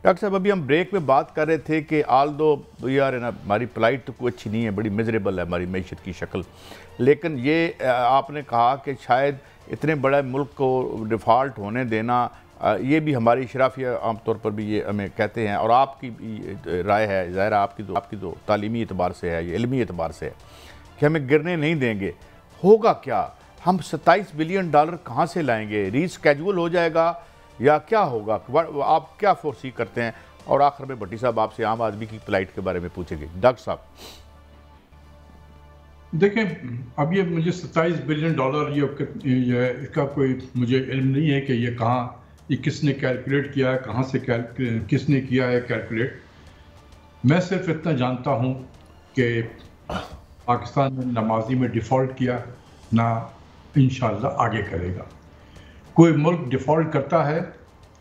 Doctor صاحب ابھی ہم بریک میں بات کر رہے تھے کہ آل دو ہماری فلائٹ تو کوئی اچھی نہیں ہے، بڑی میزریبل ہے ہماری معیشت کی شکل، لیکن یہ آپ نے کہا کہ شاید اتنے بڑے ملک کو ڈیفالٹ ہونے دینا، یہ بھی ہماری شرافیہ عام طور پر بھی یہ ہمیں کہتے ہیں، اور آپ کی بھی رائے ہے، ظاہر آپ کی تو تعلیمی اعتبار سے ہے، یہ علمی اعتبار سے ہے کہ ہمیں گرنے نہیں دیں گے۔ ہوگا کیا؟ ہم $27 بلین کہاں سے لائیں گے؟ ری اسکیجول ہو جائے گا یا کیا ہوگا؟ آپ کیا فورسی کرتے ہیں؟ اور آخر میں بھٹی صاحب آپ سے عام آدمی کی فلائٹ کے بارے میں پوچھیں گے۔ ڈاکٹر صاحب دیکھیں، اب یہ مجھے $27 بلین اس کا کوئی مجھے علم نہیں ہے کہ یہ کہاں، یہ کس نے کیلکولیٹ کیا ہے، کہاں سے کس نے کیا ہے کیلکولیٹ۔ میں صرف اتنا جانتا ہوں کہ پاکستان نے نمازی میں ڈیفالٹ کیا، نہ انشاءاللہ آگے کرے گا۔ کوئی ملک ڈیفالٹ کرتا ہے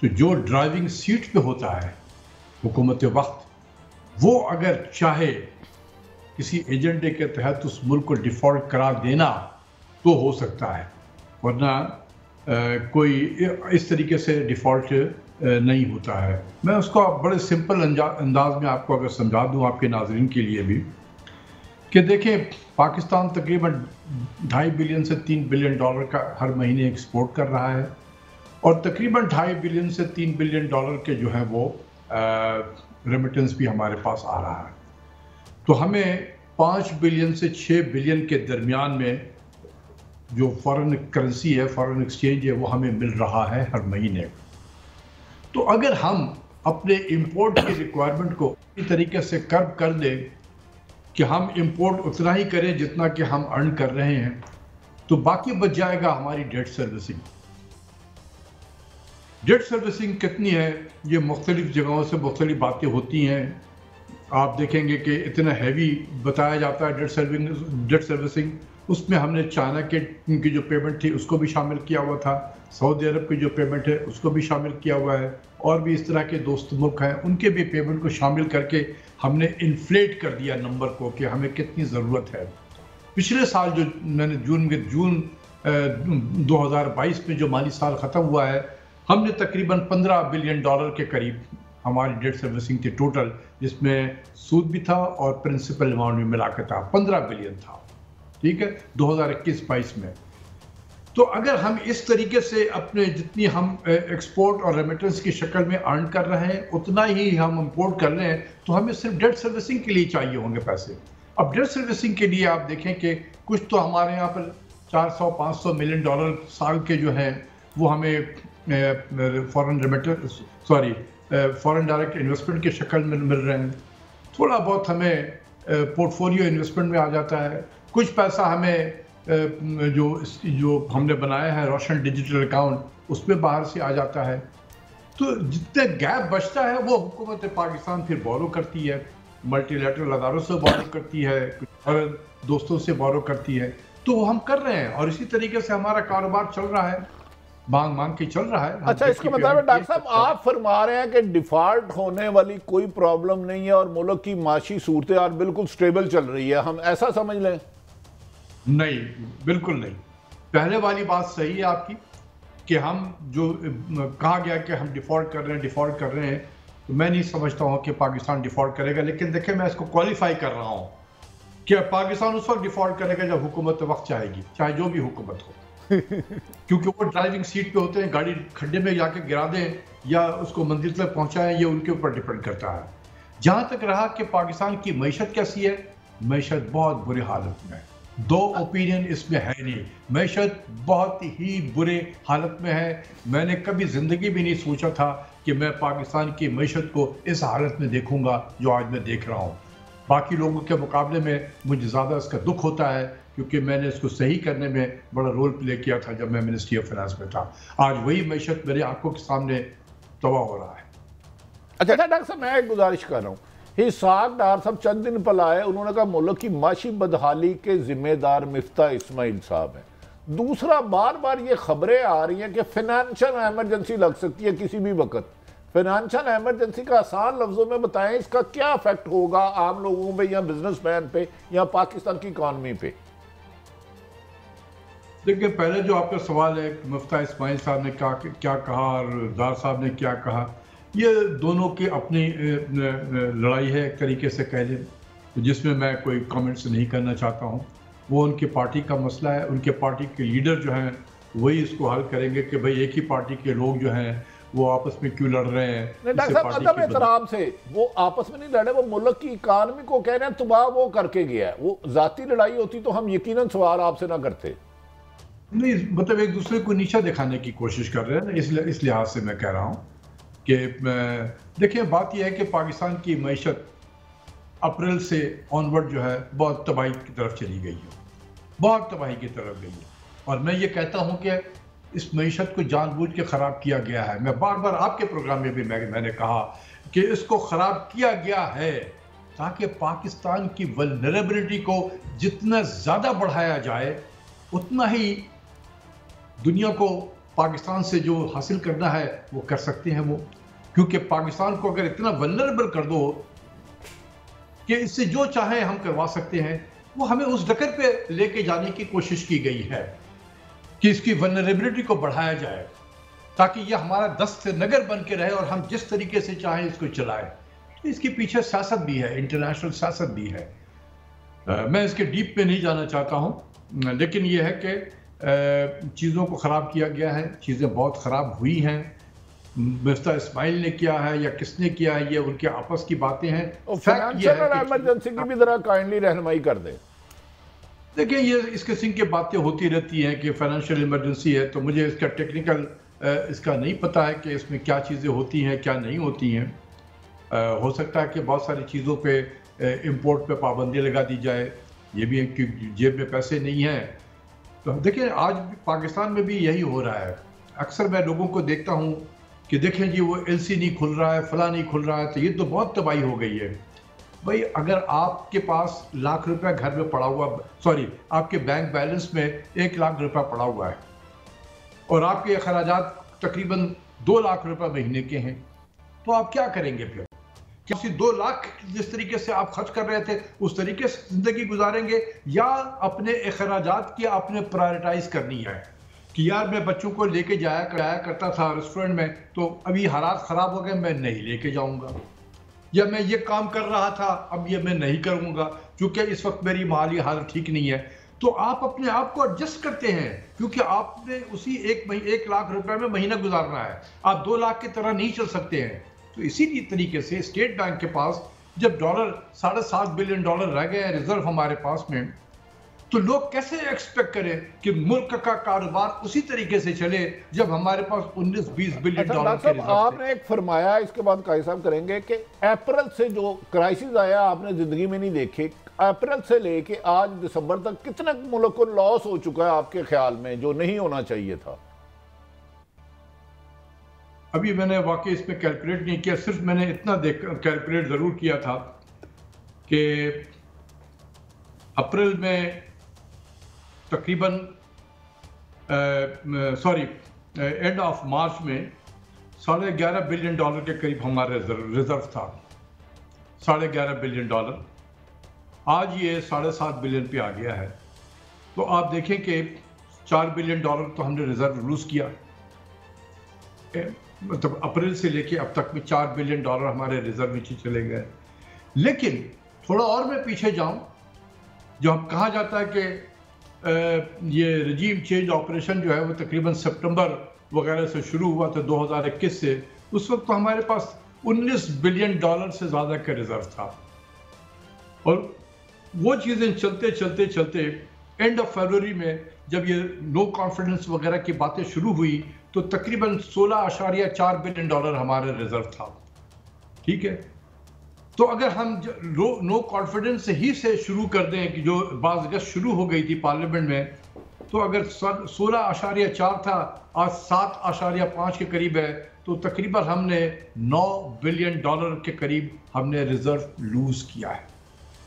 تو جو ڈرائیونگ سیٹ پہ ہوتا ہے حکومت وقت، وہ اگر چاہے کسی ایجنڈے کے تحت اس ملک کو ڈیفالٹ قرار دینا تو ہو سکتا ہے، ورنہ کوئی اس طریقے سے ڈیفالٹ نہیں ہوتا ہے۔ میں اس کو بڑے سمپل انداز میں آپ کو اگر سمجھا دوں آپ کے ناظرین کے لیے بھی، کہ دیکھیں پاکستان تقریباً $2.5 بلین سے $3 بلین کا ہر مہینے ایکسپورٹ کر رہا ہے، اور تقریباً $2.5 بلین سے $3 بلین کے جو ہے وہ ریمیٹنس بھی ہمارے پاس آ رہا ہے۔ تو ہمیں 5 بلین سے 6 بلین کے درمیان میں جو فارن کرنسی ہے، فارن ایکسچینج ہے، وہ ہمیں مل رہا ہے ہر مہینے۔ تو اگر ہم اپنے امپورٹ کی ریکوائرمنٹ کو اسی طریقے سے کرب کر دیں کہ ہم امپورٹ اتنا ہی کریں جتنا کہ ہم ارن کر رہے ہیں، تو باقی بچ جائے گا ہماری ڈیٹ سروسنگ۔ ڈیٹ سروسنگ کتنی ہے؟ یہ مختلف جگہوں سے مختلف باتیں ہوتی ہیں۔ آپ دیکھیں گے کہ اتنا ہیوی بتایا جاتا ہے ڈیٹ سروسنگ، اس میں ہم نے چائنا کی جو پیمنٹ تھی اس کو بھی شامل کیا ہوا تھا، سعودی عرب کی جو پیمنٹ ہے اس کو بھی شامل کیا ہوا ہے، اور بھی اس طرح کے دوست ملک ہیں ان کے بھی پیمنٹ کو شامل کر کے ہم نے انفلیٹ کر دیا نمبر کو کہ ہمیں کتنی ضرورت ہے۔ پچھلے سال جو میں نے جون 2022 میں جو مالی سال ختم ہوا ہے، ہم نے تقریباً $15 بلین کے قریب ہماری ڈیٹ سروسنگ تھی ٹوٹل، جس میں سود بھی تھا اور پرنسپل اماؤنٹ بھی ملا کے تھا، 15 بلین تھا، ٹھیک ہے، 2021-22 میں۔ تو اگر ہم اس طریقے سے اپنے جتنی ہم ایکسپورٹ اور ریمیٹنس کی شکل میں ارن کر رہے ہیں اتنا ہی ہم امپورٹ کر رہے ہیں، تو ہمیں صرف ڈیٹ سروسنگ کے لیے چاہیے ہوں گے پیسے۔ اب ڈیٹ سروسنگ کے لیے آپ دیکھیں کہ کچھ تو ہمارے یہاں پر $400-500 ملین سال کے جو ہیں وہ ہمیں فورن ڈائریکٹ انویسٹمنٹ کی شکل میں مل رہے ہیں، تھوڑا بہت ہمیں پورٹ فولیو انویسٹمنٹ میں آ جاتا ہے، کچھ پیسہ ہمیں جو ہم نے بنایا ہے روشن ڈیجیٹل اکاؤنٹ اس میں باہر سے آ جاتا ہے۔ تو جتنے گیپ بچتا ہے وہ حکومت پاکستان پھر بورو کرتی ہے، ملٹی لیٹرل اداروں سے بورو کرتی ہے، اور دوستوں سے بورو کرتی ہے، تو وہ ہم کر رہے ہیں، اور اسی طریقے سے ہمارا کاروبار چل رہا ہے، مانگ کے چل رہا ہے۔ اچھا، اس کا مطلب ہے ڈاکٹر صاحب آپ فرما رہے ہیں کہ ڈیفالٹ ہونے والی کوئی پرابلم نہیں ہے اور ملک کی معاشی صورتحال بالکل سٹیبل چل رہی ہے، ہم ایسا سمجھ لیں؟ نہیں، بالکل نہیں۔ پہلے والی بات صحیح ہے آپ کی کہ ہم جو کہا گیا کہ ہم ڈیفالٹ کر رہے ہیں، تو میں نہیں سمجھتا ہوں کہ پاکستان ڈیفالٹ کرے گا، لیکن دیکھیں میں اس کو کوالیفائی کر رہا ہوں کہ پاکستان اس وقت ڈیفالٹ کرے گا جب حکومت وقت چاہے گی، چاہے جو بھی حکومت ہو، کیونکہ وہ ڈرائیونگ سیٹ پہ ہوتے ہیں، گاڑی کھڈے میں جا کے گرا دیں یا اس کو منزل تک پہنچائیں، یہ ان کے اوپر ڈیپینڈ کرتا ہے۔ جہاں تک رہا کہ پاکستان کی معیشت کیسی ہے، معیشت بہت بری حالت میں ہے، دو اوپینین اس میں ہے نہیں، معیشت بہت ہی برے حالت میں ہے۔ میں نے کبھی زندگی بھی نہیں سوچا تھا کہ میں پاکستان کی معیشت کو اس حالت میں دیکھوں گا جو آج میں دیکھ رہا ہوں۔ باقی لوگوں کے مقابلے میں مجھے زیادہ اس کا دکھ ہوتا ہے، کیونکہ میں نے اس کو صحیح کرنے میں بڑا رول پلے کیا تھا جب میں منسٹری آف فائنانس میں تھا۔ آج وہی معیشت میرے آنکھوں کے سامنے تباہ ہو رہا ہے۔ اچھا ڈاکٹر صاحب، میں ایک گزارش کر رہا ہوں، ڈاکٹر صاحب چند دن پہلے آئے، انہوں نے کہا ملک کی معاشی بدحالی کے ذمہ دار مفتاح اسماعیل صاحب ہیں۔ دوسرا، بار بار یہ خبریں آ رہی ہیں کہ فائنینشل ایمرجنسی لگ سکتی ہے کسی بھی وقت۔ فائنینشل ایمرجنسی کا آسان لفظوں میں بتائیں، اس کا کیا افیکٹ ہوگا عام لوگوں پہ یا بزنس مین پہ یا پاکستان کی اکانومی پہ؟ دیکھیں، پہلے جو آپ کا سوال ہے مفتاح اسماعیل صاحب نے کیا کہا اور دار صاحب نے کیا کہا، یہ دونوں کے اپنی لڑائی ہے ایک طریقے سے کہہ لیں، جس میں کوئی کامنٹس نہیں کرنا چاہتا ہوں. وہ ان کی پارٹی کا مسئلہ ہے، ان کے پارٹی کے لیڈر جو ہیں وہی اس کو حل کریں گے کہ بھئی ایک ہی پارٹی کے لوگ جو ہیں وہ آپس میں کیوں لڑ رہے ہیں. ڈاکٹر صاحب عدم احترام سے وہ آپس میں نہیں لڑے، وہ ملک کی اکانومی کو کہہ رہے ہیں تباہ وہ کر کے گیا ہے. وہ ذاتی لڑائی ہوتی تو ہم یقیناً سوال آپ سے نہ کرتے. نہیں، مطلب ایک دوسرے کو نیچا دکھانے کی کوشش کر رہے ہیں. اس لحاظ سے میں کہہ رہا ہوں کہ دیکھیں بات یہ ہے کہ پاکستان کی معیشت اپریل سے آنورڈ جو ہے بہت تباہی کی طرف چلی گئی ہے، بہت تباہی کی طرف گئی ہے. اور میں یہ کہتا ہوں کہ اس معیشت کو جان بوجھ کے خراب کیا گیا ہے. میں بار بار آپ کے پروگرام میں بھی میں نے کہا کہ اس کو خراب کیا گیا ہے تاکہ پاکستان کی ولنریبلٹی کو جتنا زیادہ بڑھایا جائے اتنا ہی دنیا کو پاکستان سے جو حاصل کرنا ہے وہ کر سکتے ہیں وہ. کیونکہ پاکستان کو اگر اتنا ولنریبل کر دو کہ اس سے جو چاہیں ہم کروا سکتے ہیں، وہ ہمیں اس ڈگر پہ لے کے جانے کی کوشش کی گئی ہے کہ اس کی ولنریبلٹی کو بڑھایا جائے تاکہ یہ ہمارا دست نگر بن کے رہے اور ہم جس طریقے سے چاہیں اس کو چلائیں. اس کے پیچھے سیاست بھی ہے، انٹرنیشنل سیاست بھی ہے. میں اس کے ڈیپ میں نہیں جانا چاہتا ہوں، لیکن یہ ہے کہ چیزوں کو خراب کیا گیا ہے. چیزیں بہت خراب ہوئی ہیں. مسٹر اسماعیل نے کیا ہے یا کس نے کیا ہے، یہ ان کے آپس کی باتیں ہیں. فائنانشل اور ایمرجنسی کی بھی ذرا کائنڈلی رہنمائی کر دیں. دیکھیں یہ اس قسم کی باتیں ہوتی رہتی ہیں کہ فائنانشیل ایمرجنسی ہے، تو مجھے اس کا ٹیکنیکل اس کا نہیں پتہ ہے کہ اس میں کیا چیزیں ہوتی ہیں کیا نہیں ہوتی ہیں. ہو سکتا ہے کہ بہت ساری چیزوں پہ امپورٹ پہ پابندی لگا دی جائے. یہ بھی ہے کہ جیب میں پیسے نہیں ہیں. تو دیکھیں آج پاکستان میں بھی یہی ہو رہا ہے. اکثر میں لوگوں کو دیکھتا ہوں کہ دیکھیں جی وہ ایل سی نہیں کھل رہا ہے، فلاں نہیں کھل رہا ہے، تو یہ تو بہت تباہی ہو گئی ہے. بھائی اگر آپ کے پاس لاکھ روپے گھر میں پڑا ہوا، آپ کے بینک بیلنس میں 1 لاکھ روپے پڑا ہوا ہے اور آپ کے اخراجات تقریباً 2 لاکھ روپے مہینے کے ہیں، تو آپ کیا کریں گے پھر؟ کیا 2 لاکھ جس طریقے سے آپ خرچ کر رہے تھے اس طریقے سے زندگی گزاریں گے، یا اپنے اخراجات کی آپ نے پرائرٹائز کرنی ہے کہ یار میں بچوں کو لے کے جایا کرتا تھا ریسٹورنٹ میں، تو ابھی حالات خراب ہو گئے، میں نہیں لے کے جاؤں گا. یا میں یہ کام کر رہا تھا اب یہ میں نہیں کروں گا کیونکہ اس وقت میری مالی حالت ٹھیک نہیں ہے. تو آپ اپنے آپ کو ایڈجسٹ کرتے ہیں کیونکہ آپ نے اسی 1 لاکھ روپے میں مہینہ گزارنا ہے. آپ 2 لاکھ کی طرح نہیں چل سکتے ہیں. تو اسی طریقے سے اسٹیٹ بینک کے پاس جب $7.5 بلین رہ گئے ہیں ریزرو ہمارے پاس میں، تو لوگ کیسے ایکسپیکٹ کریں کہ ملک کا کاروبار اسی طریقے سے چلے جب ہمارے پاس 19-20 بلین ڈالر کے ریزرو. آپ نے ایک فرمایا، اس کے بعد قائد صاحب کریں گے، کہ اپریل سے جو کرائسس آیا آپ نے زندگی میں نہیں دیکھے. اپریل سے لے کے آج دسمبر تک کتنا ملک کو لاس ہو چکا ہے آپ کے خیال میں جو نہیں ہونا چاہیے تھا؟ ابھی میں نے واقعی اس میں کیلکولیٹ نہیں کیا، صرف میں نے اتنا کیلکولیٹ ضرور کیا تھا کہ اپریل میں تقریباً اینڈ آف مارچ میں $11.5 بلین کے قریب ہمارا ریزرو تھا. $11.5 بلین. آج یہ $7.5 بلین پہ آ گیا ہے. تو آپ دیکھیں کہ $4 بلین تو ہم نے ریزرو لوز کیا. مطلب اپریل سے لے کے اب تک میں $4 بلین ہمارے ریزرو نیچے چلے گئے. لیکن تھوڑا اور میں پیچھے جاؤں، جو ہم کہا جاتا ہے کہ یہ رجیم چینج آپریشن جو ہے وہ تقریباً سپٹمبر وغیرہ سے شروع ہوا تھا 2021 سے. اس وقت تو ہمارے پاس $19 بلین سے زیادہ کا ریزرو تھا. اور وہ چیزیں چلتے اینڈ آف فروری میں جب یہ نو کانفیڈنس وغیرہ کی باتیں شروع ہوئی تو تقریباً $16.4 بلین ہمارا ریزرو تھا. ٹھیک ہے، تو اگر ہم نو کانفیڈنس ہی سے شروع کر دیں کہ جو بعض اگست شروع ہو گئی تھی پارلیمنٹ میں، تو اگر 16.4 تھا آج 7.5 کے قریب ہے، تو تقریباً ہم نے $9 بلین کے قریب ہم نے ریزرو لوز کیا ہے،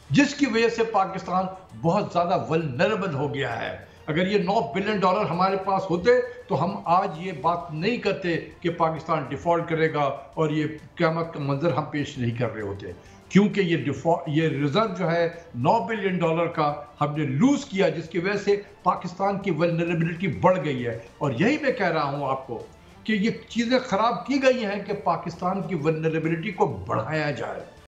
جس کی وجہ سے پاکستان بہت زیادہ ولنریبل ہو گیا ہے. اگر یہ $9 بلین ہمارے پاس ہوتے تو ہم آج یہ بات نہیں کرتے کہ پاکستان ڈیفالٹ کرے گا اور یہ قیامت کا منظر ہم پیش نہیں کر رہے ہوتے. کیونکہ یہ ریزرو جو ہے $9 بلین کا ہم نے لوز کیا، جس کی وجہ سے پاکستان کی ولنریبلٹی بڑھ گئی ہے. اور یہی میں کہہ رہا ہوں آپ کو کہ یہ چیزیں خراب کی گئی ہیں کہ پاکستان کی ولنریبلٹی کو بڑھایا جائے.